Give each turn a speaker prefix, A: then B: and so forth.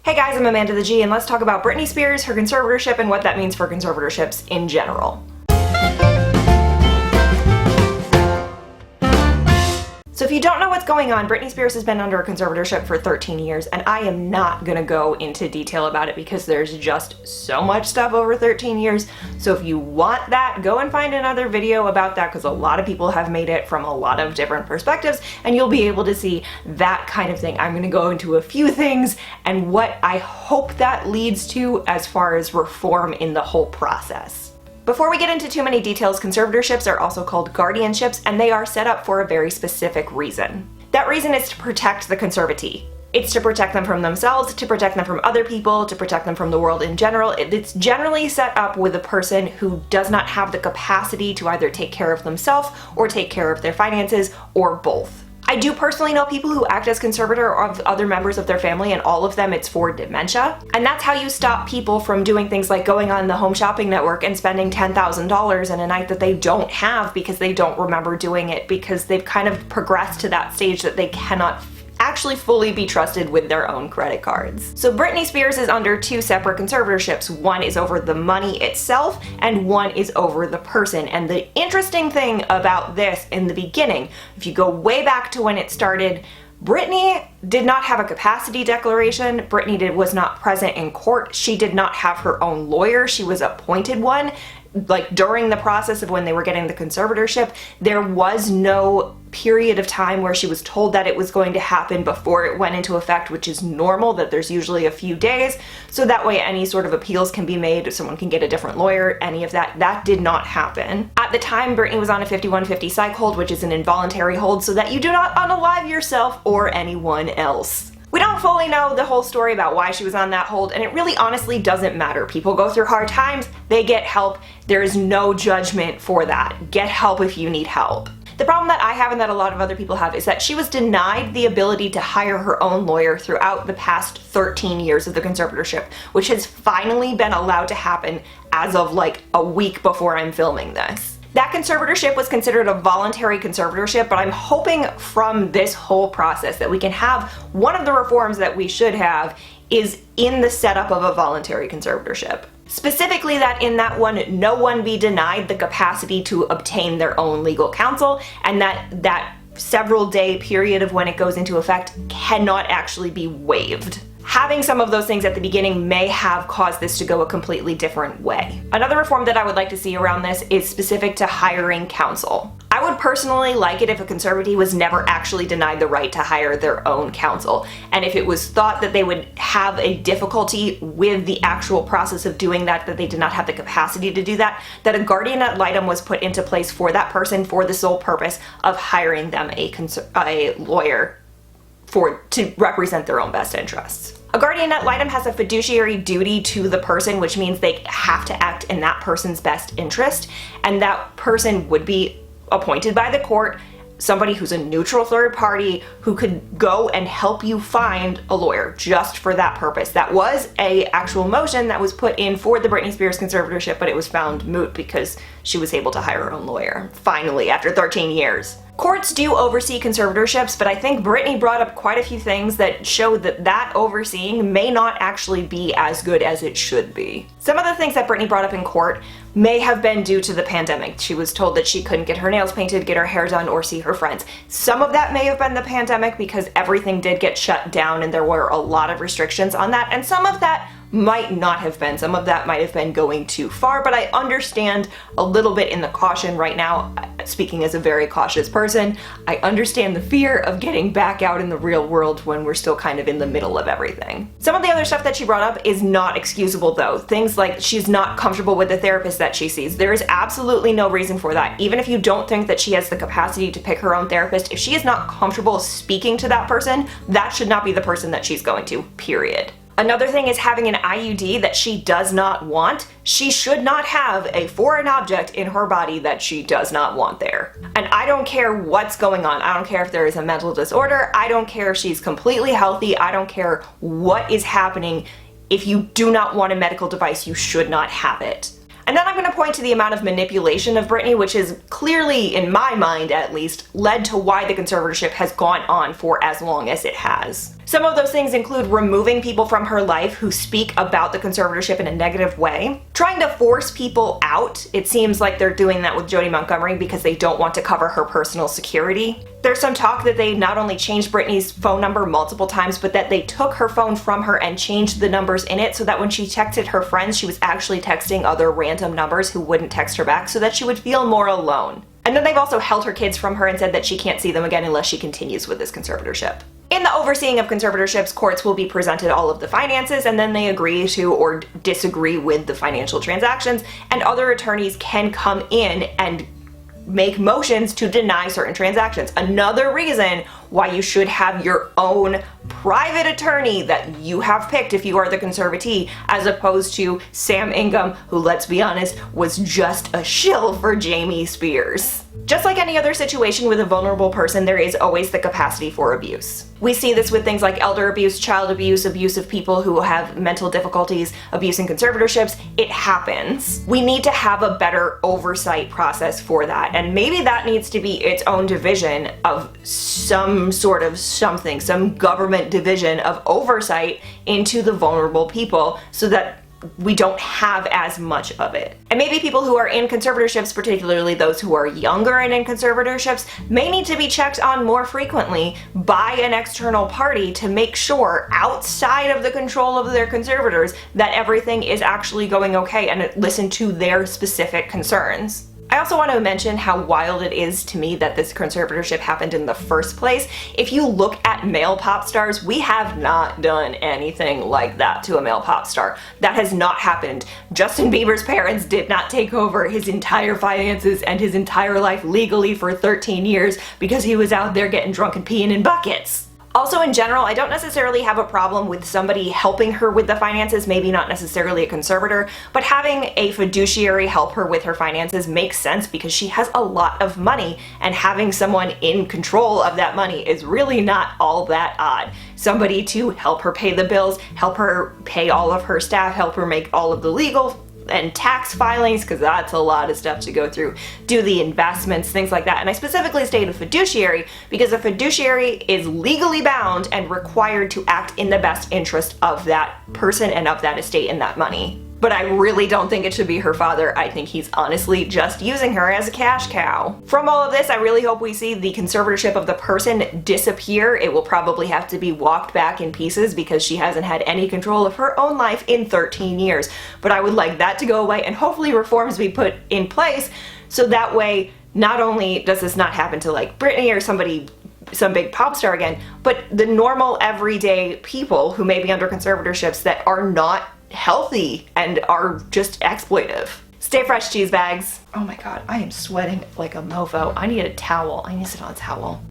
A: Hey guys, I'm Amanda the G, and let's talk about Britney Spears, her conservatorship, and what that means for conservatorships in general. So if you don't know what's going on, Britney Spears has been under a conservatorship for 13 years, and I am not gonna go into detail about it because there's just so much stuff over 13 years. So if you want that, go and find another video about that, because a lot of people have made it from a lot of different perspectives, and you'll be able to see that kind of thing. I'm gonna go into a few things and what I hope that leads to as far as reform in the whole process. Before we get into too many details, conservatorships are also called guardianships, and they are set up for a very specific reason. That reason is to protect the conservatee. It's to protect them from themselves, to protect them from other people, to protect them from the world in general. It's generally set up with a person who does not have the capacity to either take care of themselves or take care of their finances, or both. I do personally know people who act as conservator of other members of their family, and all of them it's for dementia. And that's how you stop people from doing things like going on the Home Shopping Network and spending $10,000 in a night that they don't have because they don't remember doing it, because they've kind of progressed to that stage that they cannot actually fully be trusted with their own credit cards. So Britney Spears is under two separate conservatorships. One is over the money itself, and one is over the person. And the interesting thing about this in the beginning, if you go way back to when it started, Britney did not have a capacity declaration. Britney was not present in court. She did not have her own lawyer. She was appointed one. Like during the process of when they were getting the conservatorship, there was no period of time where she was told that it was going to happen before it went into effect, which is normal, that there's usually a few days, so that way any sort of appeals can be made, someone can get a different lawyer, any of that. That did not happen. At the time, Britney was on a 5150 psych hold, which is an involuntary hold, so that you do not unalive yourself or anyone else. We don't fully know the whole story about why she was on that hold, and it really honestly doesn't matter. People go through hard times, they get help. There is no judgment for that. Get help if you need help. The problem that I have, and that a lot of other people have, is that she was denied the ability to hire her own lawyer throughout the past 13 years of the conservatorship, which has finally been allowed to happen as of like a week before I'm filming this. That conservatorship was considered a voluntary conservatorship, but I'm hoping from this whole process that we can have one of the reforms that we should have is in the setup of a voluntary conservatorship. Specifically that in that one, no one be denied the capacity to obtain their own legal counsel, and that several day period of when it goes into effect cannot actually be waived. Having some of those things at the beginning may have caused this to go a completely different way. Another reform that I would like to see around this is specific to hiring counsel. I would personally like it if a conservatee was never actually denied the right to hire their own counsel, and if it was thought that they would have a difficulty with the actual process of doing that, that they did not have the capacity to do that, that a guardian ad litem was put into place for that person for the sole purpose of hiring them a lawyer to represent their own best interests. A guardian ad litem has a fiduciary duty to the person, which means they have to act in that person's best interest, and that person would be appointed by the court, somebody who's a neutral third party who could go and help you find a lawyer just for that purpose. That was an actual motion that was put in for the Britney Spears conservatorship, but it was found moot because she was able to hire her own lawyer, finally, after 13 years. Courts do oversee conservatorships, but I think Britney brought up quite a few things that show that overseeing may not actually be as good as it should be. Some of the things that Britney brought up in court may have been due to the pandemic. She was told that she couldn't get her nails painted, get her hair done, or see her friends. Some of that may have been the pandemic because everything did get shut down and there were a lot of restrictions on that, and some of that might not have been. Some of that might have been going too far, but I understand a little bit in the caution right now. Speaking as a very cautious person, I understand the fear of getting back out in the real world when we're still kind of in the middle of everything. Some of the other stuff that she brought up is not excusable though. Things like she's not comfortable with the therapist that she sees. There is absolutely no reason for that. Even if you don't think that she has the capacity to pick her own therapist, if she is not comfortable speaking to that person, that should not be the person that she's going to, period. Another thing is having an IUD that she does not want. She should not have a foreign object in her body that she does not want there. And I don't care what's going on. I don't care if there is a mental disorder. I don't care if she's completely healthy. I don't care what is happening. If you do not want a medical device, you should not have it. And then I'm going to point to the amount of manipulation of Britney, which is clearly, in my mind at least, led to why the conservatorship has gone on for as long as it has. Some of those things include removing people from her life who speak about the conservatorship in a negative way, trying to force people out. It seems like they're doing that with Jodie Montgomery because they don't want to cover her personal security. There's some talk that they not only changed Britney's phone number multiple times, but that they took her phone from her and changed the numbers in it so that when she texted her friends, she was actually texting other random numbers who wouldn't text her back so that she would feel more alone. And then they've also held her kids from her and said that she can't see them again unless she continues with this conservatorship. In the overseeing of conservatorships, courts will be presented all of the finances and then they agree to or disagree with the financial transactions, and other attorneys can come in and make motions to deny certain transactions. Another reason why you should have your own private attorney that you have picked if you are the conservatee, as opposed to Sam Ingham, who, let's be honest, was just a shill for Jamie Spears. Just like any other situation with a vulnerable person, there is always the capacity for abuse. We see this with things like elder abuse, child abuse, abuse of people who have mental difficulties, abuse in conservatorships. It happens. We need to have a better oversight process for that, and maybe that needs to be its own division of some sort of something, some government division of oversight into the vulnerable people so that we don't have as much of it. And maybe people who are in conservatorships, particularly those who are younger and in conservatorships, may need to be checked on more frequently by an external party to make sure, outside of the control of their conservators, that everything is actually going okay and listen to their specific concerns. I also want to mention how wild it is to me that this conservatorship happened in the first place. If you look at male pop stars, we have not done anything like that to a male pop star. That has not happened. Justin Bieber's parents did not take over his entire finances and his entire life legally for 13 years because he was out there getting drunk and peeing in buckets. Also, in general, I don't necessarily have a problem with somebody helping her with the finances, maybe not necessarily a conservator, but having a fiduciary help her with her finances makes sense because she has a lot of money, and having someone in control of that money is really not all that odd. Somebody to help her pay the bills, help her pay all of her staff, help her make all of the legal and tax filings, because that's a lot of stuff to go through, do the investments, things like that. And I specifically stated fiduciary because a fiduciary is legally bound and required to act in the best interest of that person and of that estate and that money. But I really don't think it should be her father. I think he's honestly just using her as a cash cow. From all of this, I really hope we see the conservatorship of the person disappear. It will probably have to be walked back in pieces because she hasn't had any control of her own life in 13 years. But I would like that to go away and hopefully reforms be put in place so that way not only does this not happen to like Britney or some big pop star again, but the normal everyday people who may be under conservatorships that are not healthy and are just exploitive. Stay fresh, cheese bags. Oh my god, I am sweating like a mofo. I need a towel. I need to sit on a towel.